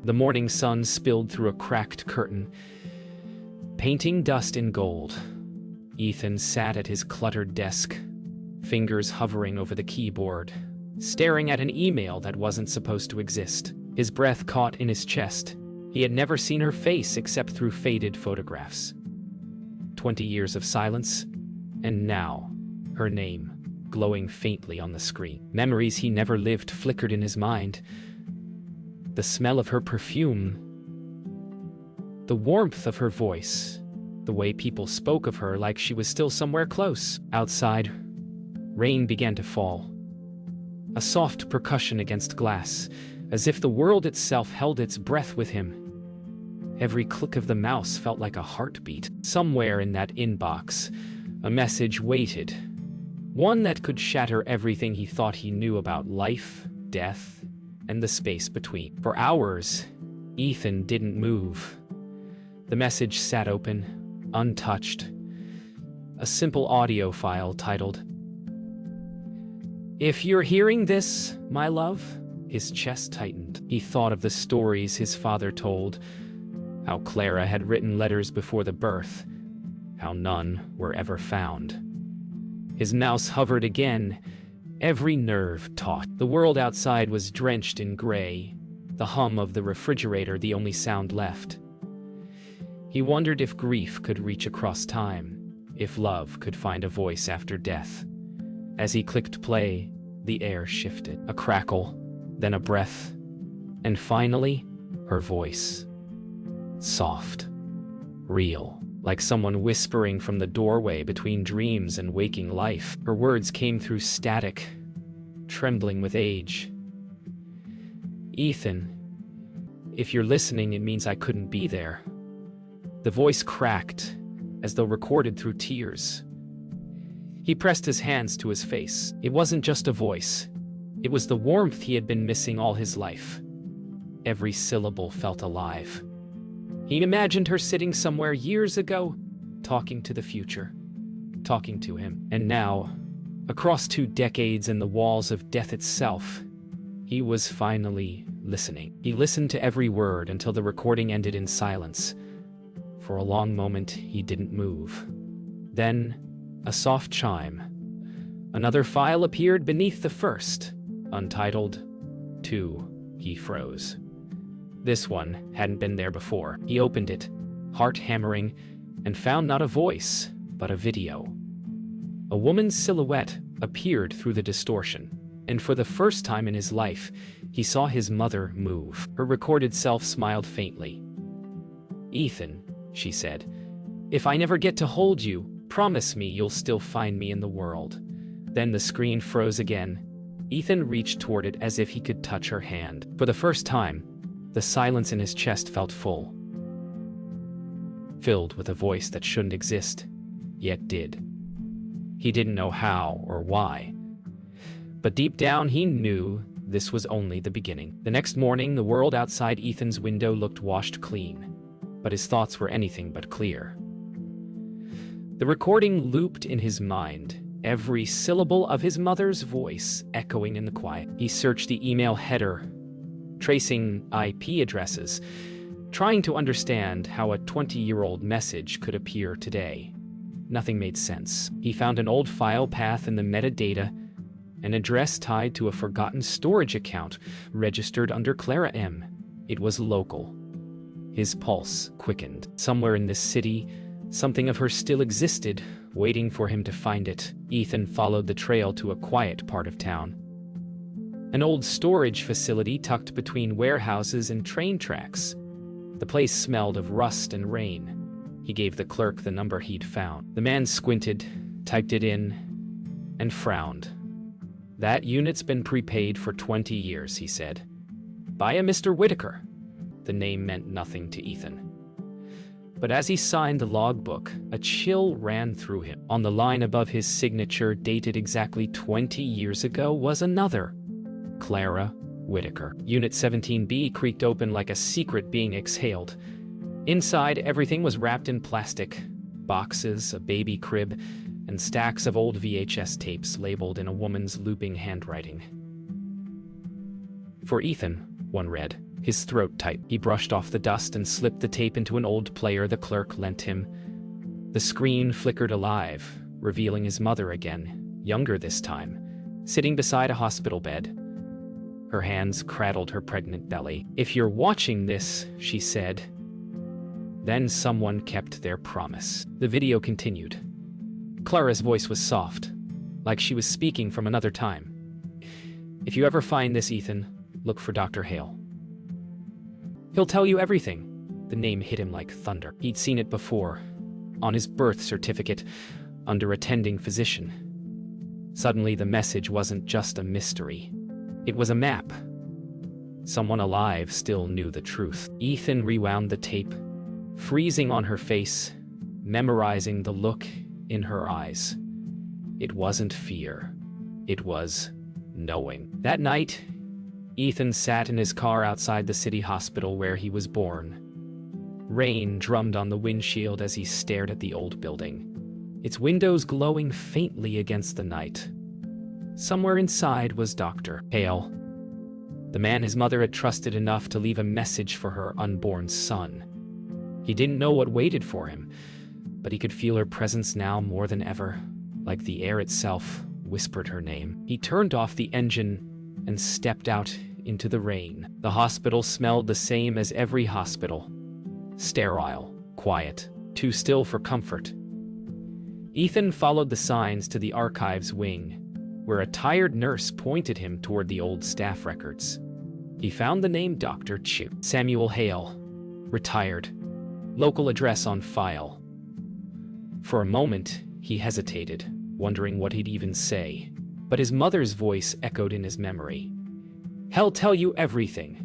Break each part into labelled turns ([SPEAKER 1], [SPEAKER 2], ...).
[SPEAKER 1] The morning sun spilled through a cracked curtain, painting dust in gold. Ethan sat at his cluttered desk, fingers hovering over the keyboard, staring at an email that wasn't supposed to exist. His breath caught in his chest. He had never seen her face except through faded photographs. 20 years of silence, and now, her name, glowing faintly on the screen. Memories he never lived flickered in his mind. The smell of her perfume, the warmth of her voice, the way people spoke of her like she was still somewhere close. Outside, rain began to fall. A soft percussion against glass, as if the world itself held its breath with him. Every click of the mouse felt like a heartbeat. Somewhere in that inbox, a message waited. One that could shatter everything he thought he knew about life, death, and the space between. For hours, Ethan didn't move. The message sat open, untouched. A simple audio file titled, "If you're hearing this, my love." His chest tightened. He thought of the stories his father told, how Clara had written letters before the birth, how none were ever found. His mouse hovered again, every nerve taut. The world outside was drenched in gray, the hum of the refrigerator the only sound left. He wondered if grief could reach across time, if love could find a voice after death. As he clicked play, the air shifted. A crackle, then a breath, and finally, her voice. Soft, real, like someone whispering from the doorway between dreams and waking life. Her words came through static, trembling with age. "Ethan, if you're listening, it means I couldn't be there." The voice cracked, as though recorded through tears. He pressed his hands to his face. It wasn't just a voice. It was the warmth he had been missing all his life. Every syllable felt alive. He imagined her sitting somewhere years ago, talking to the future, talking to him. And now, across 2 decades and the walls of death itself, he was finally listening. He listened to every word until the recording ended in silence. For a long moment, he didn't move. Then, a soft chime. Another file appeared beneath the first, untitled 2. He froze. This one hadn't been there before. He opened it, heart hammering, and found not a voice, but a video. A woman's silhouette appeared through the distortion, and for the first time in his life, he saw his mother move. Her recorded self smiled faintly. "Ethan," she said, "if I never get to hold you, promise me you'll still find me in the world." Then the screen froze again. Ethan reached toward it as if he could touch her hand. For the first time, the silence in his chest felt full, filled with a voice that shouldn't exist, yet did. He didn't know how or why, but deep down he knew this was only the beginning. The next morning, the world outside Ethan's window looked washed clean, but his thoughts were anything but clear. The recording looped in his mind, every syllable of his mother's voice echoing in the quiet. He searched the email header, tracing IP addresses, trying to understand how a 20-year-old message could appear today. Nothing made sense. He found an old file path in the metadata, an address tied to a forgotten storage account registered under Clara M. It was local. His pulse quickened. Somewhere in this city, something of her still existed, waiting for him to find it. Ethan followed the trail to a quiet part of town. An old storage facility tucked between warehouses and train tracks. The place smelled of rust and rain. He gave the clerk the number he'd found. The man squinted, typed it in, and frowned. "That unit's been prepaid for 20 years, he said. "By a Mr. Whitaker." The name meant nothing to Ethan. But as he signed the logbook, a chill ran through him. On the line above his signature, dated exactly 20 years ago, was another. Clara Whitaker. Unit 17B creaked open like a secret being exhaled. Inside, everything was wrapped in plastic. Boxes, a baby crib, and stacks of old VHS tapes labeled in a woman's looping handwriting. For Ethan, one read, His throat tight. He brushed off the dust and slipped the tape into an old player the clerk lent him. The screen flickered alive, revealing his mother again, younger this time, sitting beside a hospital bed. Her hands cradled her pregnant belly. "If you're watching this," she said. Then someone kept their promise. The video continued. Clara's voice was soft, like she was speaking from another time. "If you ever find this, Ethan, look for Dr. Hale. He'll tell you everything." The name hit him like thunder. He'd seen it before, on his birth certificate, under attending physician. Suddenly, the message wasn't just a mystery. It was a map. Someone alive still knew the truth. Ethan rewound the tape, freezing on her face, memorizing the look in her eyes. It wasn't fear. It was knowing. That night, Ethan sat in his car outside the city hospital where he was born. Rain drummed on the windshield as he stared at the old building, its windows glowing faintly against the night. Somewhere inside was Dr. Hale, the man his mother had trusted enough to leave a message for her unborn son. He didn't know what waited for him, but he could feel her presence now more than ever, like the air itself whispered her name. He turned off the engine and stepped out into the rain. The hospital smelled the same as every hospital. Sterile, quiet, too still for comfort. Ethan followed the signs to the archives wing, where a tired nurse pointed him toward the old staff records. He found the name Dr. Samuel Hale, retired, local address on file. For a moment, he hesitated, wondering what he'd even say, but his mother's voice echoed in his memory. "He'll tell you everything."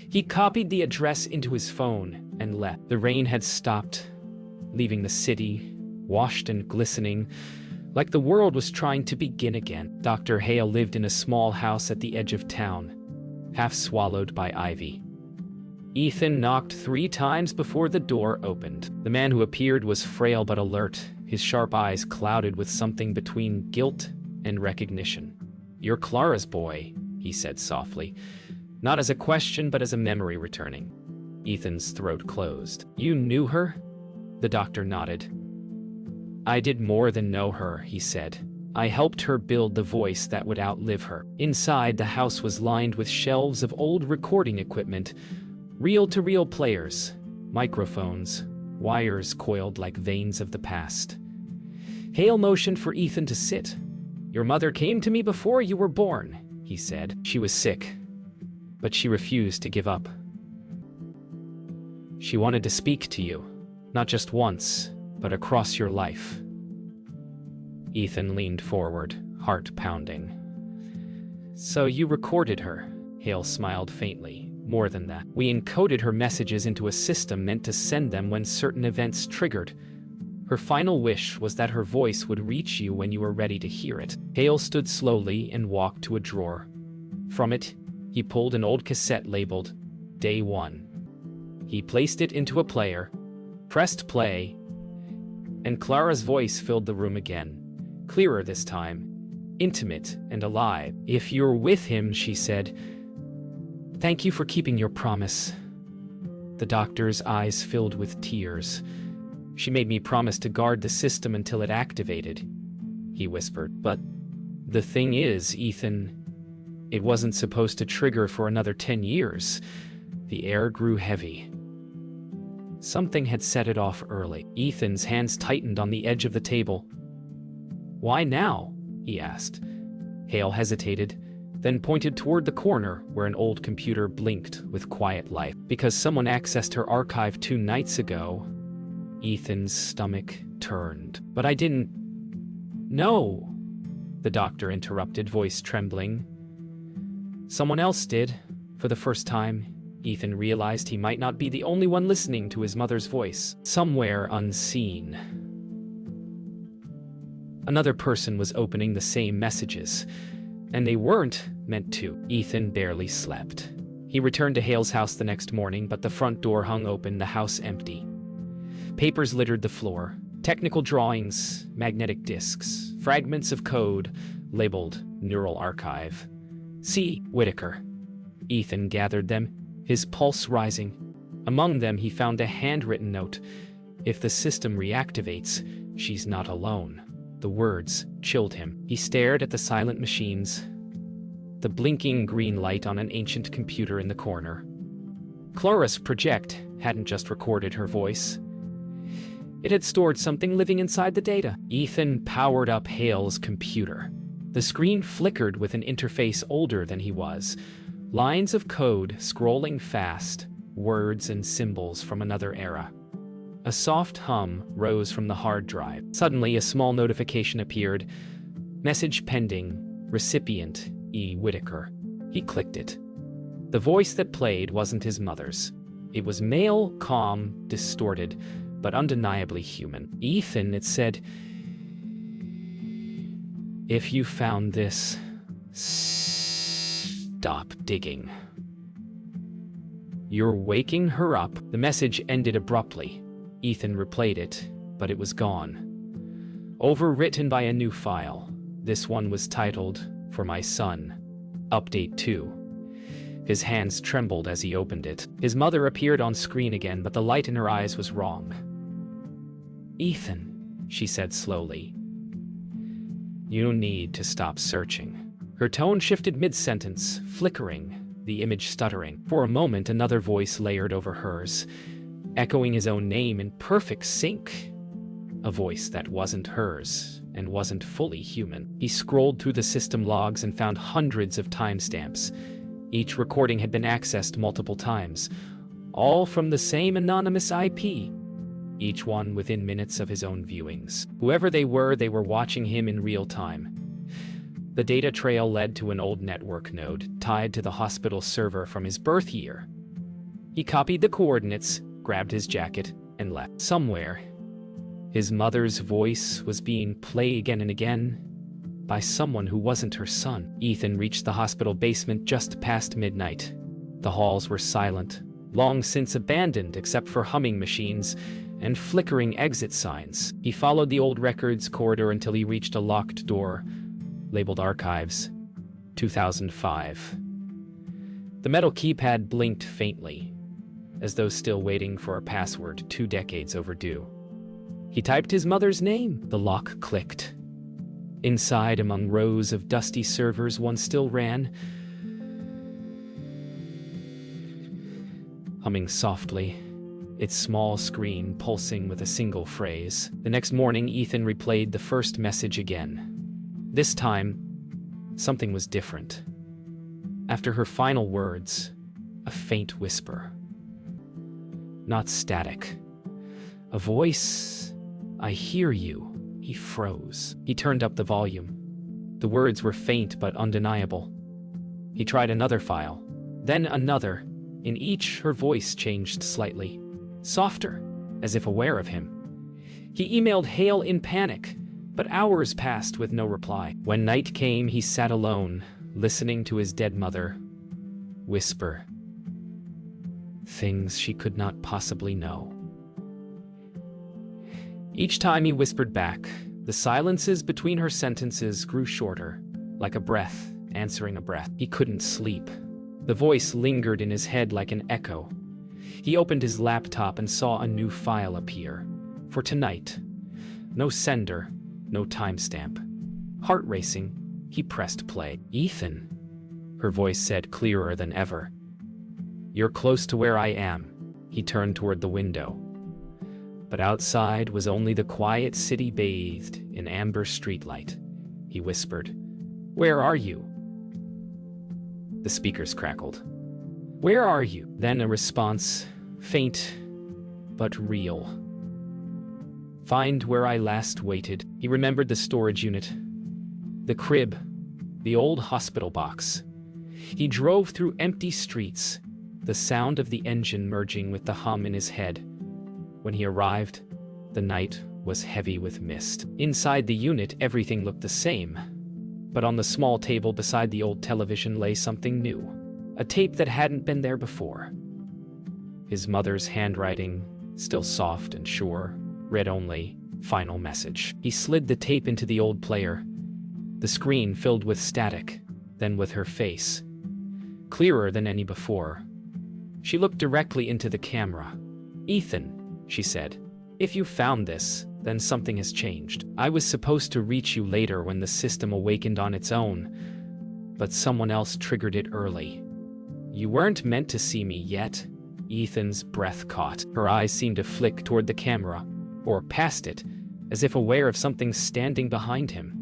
[SPEAKER 1] He copied the address into his phone and left. The rain had stopped, leaving the city washed and glistening, like the world was trying to begin again. Dr. Hale lived in a small house at the edge of town, half swallowed by ivy. Ethan knocked 3 times before the door opened. The man who appeared was frail but alert, his sharp eyes clouded with something between guilt and recognition. "You're Clara's boy," he said softly, not as a question but as a memory returning. Ethan's throat closed. "You knew her?" The doctor nodded. "I did more than know her," he said. "I helped her build the voice that would outlive her." Inside, the house was lined with shelves of old recording equipment, reel-to-reel players, microphones, wires coiled like veins of the past. Hale motioned for Ethan to sit. "Your mother came to me before you were born," he said. "She was sick, but she refused to give up. She wanted to speak to you, not just once, but across your life." Ethan leaned forward, heart pounding. "So you recorded her?" Hale smiled faintly. "More than that. We encoded her messages into a system meant to send them when certain events triggered. Her final wish was that her voice would reach you when you were ready to hear it." Hale stood slowly and walked to a drawer. From it, he pulled an old cassette labeled Day 1. He placed it into a player, pressed play, and Clara's voice filled the room again, clearer this time, intimate and alive. "If you're with him," she said, "thank you for keeping your promise." The doctor's eyes filled with tears. "She made me promise to guard the system until it activated," he whispered. "But the thing is, Ethan, it wasn't supposed to trigger for another 10 years. The air grew heavy. Something had set it off early." Ethan's hands tightened on the edge of the table. "Why now?" he asked. Hale hesitated, then pointed toward the corner where an old computer blinked with quiet life. "Because someone accessed her archive 2 nights ago." Ethan's stomach turned. "But I didn't..." "No," the doctor interrupted, voice trembling. "Someone else did." For the first time, Ethan realized he might not be the only one listening to his mother's voice. Somewhere unseen, another person was opening the same messages, and they weren't meant to. Ethan barely slept. He returned to Hale's house the next morning, but the front door hung open, the house empty. Papers littered the floor, technical drawings, magnetic disks, fragments of code labeled Neural Archive. "See, Whitaker." Ethan gathered them, his pulse rising. Among them, he found a handwritten note. "If the system reactivates, she's not alone." The words chilled him. He stared at the silent machines, the blinking green light on an ancient computer in the corner. Clara's project hadn't just recorded her voice. It had stored something living inside the data. Ethan powered up Hale's computer. The screen flickered with an interface older than he was. Lines of code scrolling fast, words and symbols from another era. A soft hum rose from the hard drive. Suddenly, a small notification appeared. "Message pending. Recipient E. Whitaker." He clicked it. The voice that played wasn't his mother's. It was male, calm, distorted, but undeniably human. "Ethan," it said, "if you found this, stop digging. You're waking her up." The message ended abruptly. Ethan replayed it, but it was gone. Overwritten by a new file. This one was titled, "For My Son. Update 2. His hands trembled as he opened it. His mother appeared on screen again, but the light in her eyes was wrong. "Ethan," she said slowly, "you need to stop searching." Her tone shifted mid-sentence, flickering, the image stuttering. For a moment, another voice layered over hers, echoing his own name in perfect sync. A voice that wasn't hers and wasn't fully human. He scrolled through the system logs and found hundreds of timestamps. Each recording had been accessed multiple times, all from the same anonymous IP, each one within minutes of his own viewings. Whoever they were watching him in real time. The data trail led to an old network node tied to the hospital server from his birth year. He copied the coordinates, grabbed his jacket, and left. Somewhere, his mother's voice was being played again and again by someone who wasn't her son. Ethan reached the hospital basement just past midnight. The halls were silent, long since abandoned except for humming machines and flickering exit signs. He followed the old records corridor until he reached a locked door, labeled Archives, 2005. The metal keypad blinked faintly, as though still waiting for a password 2 decades overdue. He typed his mother's name. The lock clicked. Inside, among rows of dusty servers, one still ran, humming softly, its small screen pulsing with a single phrase. The next morning, Ethan replayed the first message again. This time, something was different. After her final words, a faint whisper. Not static. A voice, "I hear you." He froze. He turned up the volume. The words were faint but undeniable. He tried another file, then another. In each, her voice changed slightly, softer, as if aware of him. He emailed Hale in panic, but hours passed with no reply. When night came, he sat alone, listening to his dead mother whisper things she could not possibly know. Each time he whispered back, the silences between her sentences grew shorter, like a breath answering a breath. He couldn't sleep. The voice lingered in his head like an echo. He opened his laptop and saw a new file appear. For tonight. No sender, no timestamp. Heart racing, he pressed play. "Ethan," her voice said clearer than ever. "You're close to where I am." He turned toward the window. But outside was only the quiet city bathed in amber streetlight. He whispered, "Where are you?" The speakers crackled. "Where are you?" Then a response, faint but real. "Find where I last waited." He remembered the storage unit, the crib, the old hospital box. He drove through empty streets, the sound of the engine merging with the hum in his head. When he arrived, the night was heavy with mist. Inside the unit, everything looked the same. But on the small table beside the old television lay something new, a tape that hadn't been there before. His mother's handwriting, still soft and sure, read only, "Final message." He slid the tape into the old player. The screen filled with static, then with her face, clearer than any before. She looked directly into the camera. "Ethan," she said, "if you found this, then something has changed. I was supposed to reach you later when the system awakened on its own, but someone else triggered it early. You weren't meant to see me yet." Ethan's breath caught. Her eyes seemed to flick toward the camera, or past it, as if aware of something standing behind him.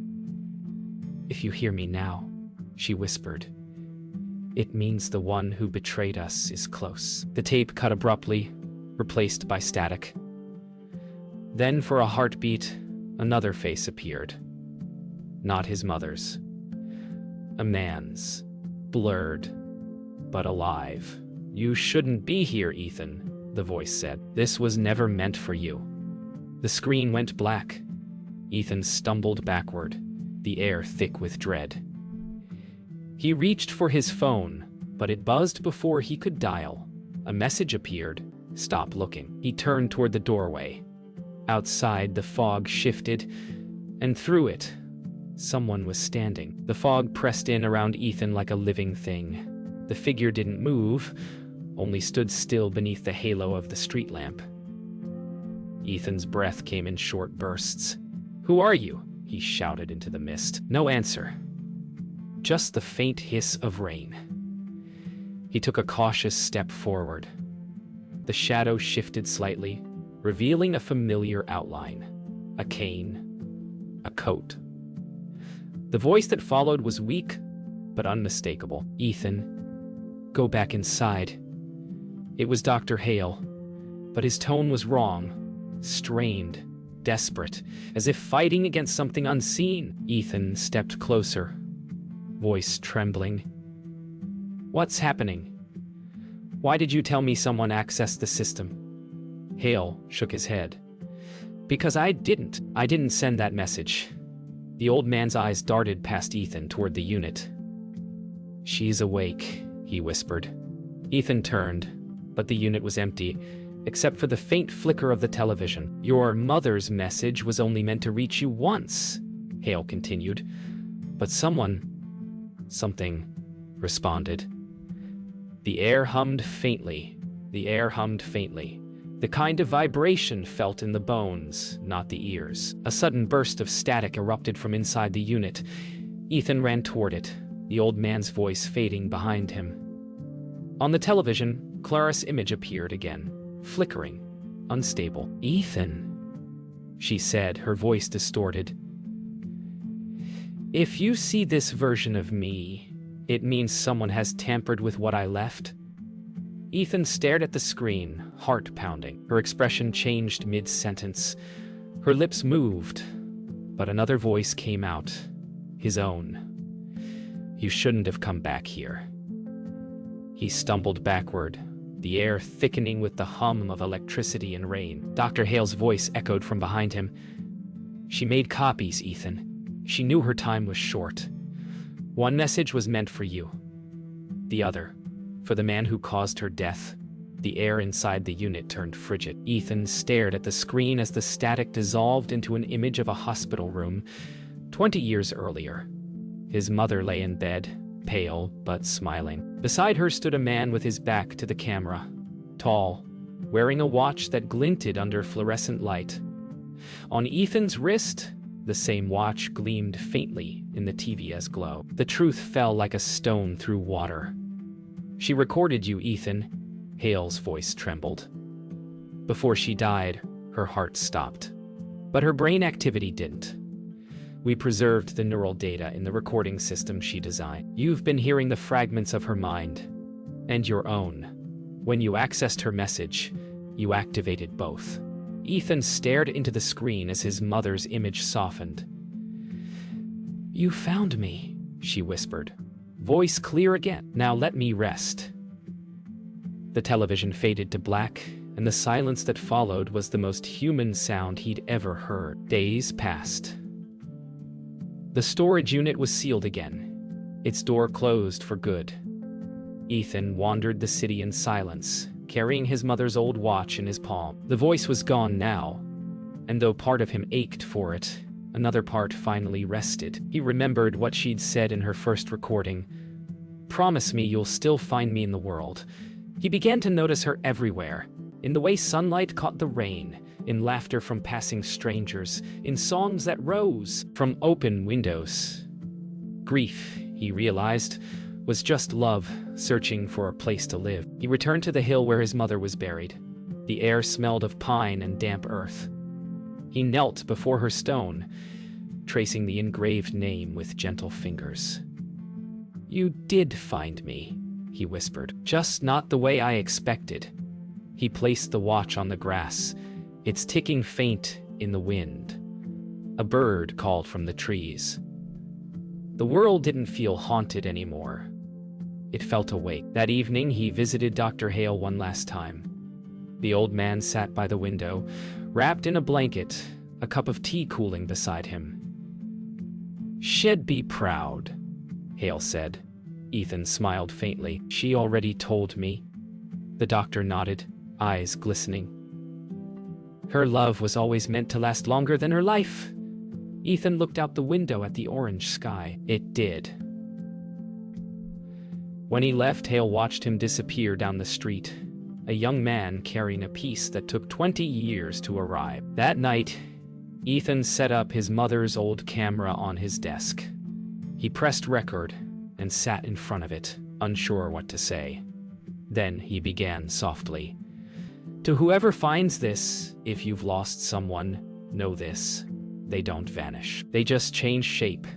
[SPEAKER 1] "If you hear me now," she whispered, "it means the one who betrayed us is close." The tape cut abruptly, replaced by static. Then, for a heartbeat, another face appeared. Not his mother's. A man's. Blurred, but alive. "You shouldn't be here, Ethan," the voice said. "This was never meant for you." The screen went black. Ethan stumbled backward, the air thick with dread. He reached for his phone, but it buzzed before he could dial. A message appeared. "Stop looking." He turned toward the doorway. Outside, the fog shifted, and through it, someone was standing. The fog pressed in around Ethan like a living thing. The figure didn't move, only stood still beneath the halo of the street lamp. Ethan's breath came in short bursts. "Who are you?" he shouted into the mist. No answer. Just the faint hiss of rain. He took a cautious step forward. The shadow shifted slightly, revealing a familiar outline. A cane. A coat. The voice that followed was weak, but unmistakable. "Ethan, go back inside." It was Dr. Hale, but his tone was wrong. Strained, desperate, as if fighting against something unseen. Ethan stepped closer, voice trembling. "What's happening? Why did you tell me someone accessed the system?" Hale shook his head. "Because I didn't send that message." The old man's eyes darted past Ethan toward the unit. "She's awake," he whispered. Ethan turned, but the unit was empty, except for the faint flicker of the television. "Your mother's message was only meant to reach you once," Hale continued. "But something responded." The air hummed faintly. The kind of vibration felt in the bones, not the ears. A sudden burst of static erupted from inside the unit. Ethan ran toward it, the old man's voice fading behind him. On the television, Clara's image appeared again, flickering, unstable. "Ethan," she said, her voice distorted. "If you see this version of me, it means someone has tampered with what I left." Ethan stared at the screen, heart pounding. Her expression changed mid-sentence. Her lips moved, but another voice came out, his own. "You shouldn't have come back here." He stumbled backward, the air thickening with the hum of electricity and rain. Dr. Hale's voice echoed from behind him. "She made copies, Ethan. She knew her time was short. One message was meant for you. The other, for the man who caused her death." The air inside the unit turned frigid. Ethan stared at the screen as the static dissolved into an image of a hospital room 20 years earlier. His mother lay in bed, pale but smiling. Beside her stood a man with his back to the camera, tall, wearing a watch that glinted under fluorescent light. On Ethan's wrist, the same watch gleamed faintly in the TV's glow. The truth fell like a stone through water. "She recorded you, Ethan." Hale's voice trembled. "Before she died, her heart stopped. But her brain activity didn't. We preserved the neural data in the recording system she designed. You've been hearing the fragments of her mind, and your own. When you accessed her message, you activated both." Ethan stared into the screen as his mother's image softened. "You found me," she whispered, voice clear again. "Now let me rest." The television faded to black, and the silence that followed was the most human sound he'd ever heard. Days passed. The storage unit was sealed again, its door closed for good. Ethan wandered the city in silence, carrying his mother's old watch in his palm. The voice was gone now, and though part of him ached for it, another part finally rested. He remembered what she'd said in her first recording. "Promise me you'll still find me in the world, He began to notice her everywhere, in the way sunlight caught the rain, in laughter from passing strangers, in songs that rose from open windows. Grief, he realized, was just love searching for a place to live. He returned to the hill where his mother was buried. The air smelled of pine and damp earth. He knelt before her stone, tracing the engraved name with gentle fingers. "You did find me," he whispered, "just not the way I expected." He placed the watch on the grass, its ticking faint in the wind. A bird called from the trees. The world didn't feel haunted anymore. It felt awake. That evening, he visited Dr. Hale one last time. The old man sat by the window, wrapped in a blanket, a cup of tea cooling beside him. "She'd be proud," Hale said. Ethan smiled faintly. "She already told me." The doctor nodded, eyes glistening. "Her love was always meant to last longer than her life." Ethan looked out the window at the orange sky. It did. When he left, Hale watched him disappear down the street, a young man carrying a piece that took 20 years to arrive. That night, Ethan set up his mother's old camera on his desk. He pressed record and sat in front of it, unsure what to say. Then he began softly. "To whoever finds this, if you've lost someone, know this. They don't vanish. They just change shape."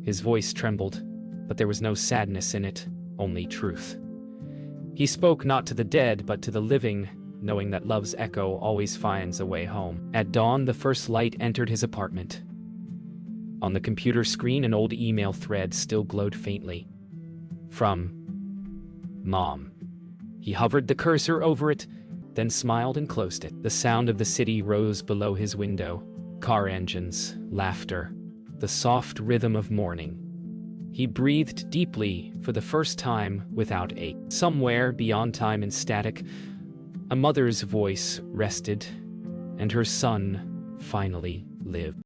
[SPEAKER 1] His voice trembled, but there was no sadness in it, only truth. He spoke not to the dead, but to the living, knowing that love's echo always finds a way home. At dawn, the first light entered his apartment. On the computer screen, an old email thread still glowed faintly. From Mom. He hovered the cursor over it, then smiled and closed it. The sound of the city rose below his window. Car engines, laughter, the soft rhythm of morning. He breathed deeply for the first time without ache. Somewhere beyond time and static, a mother's voice rested, and her son finally lived.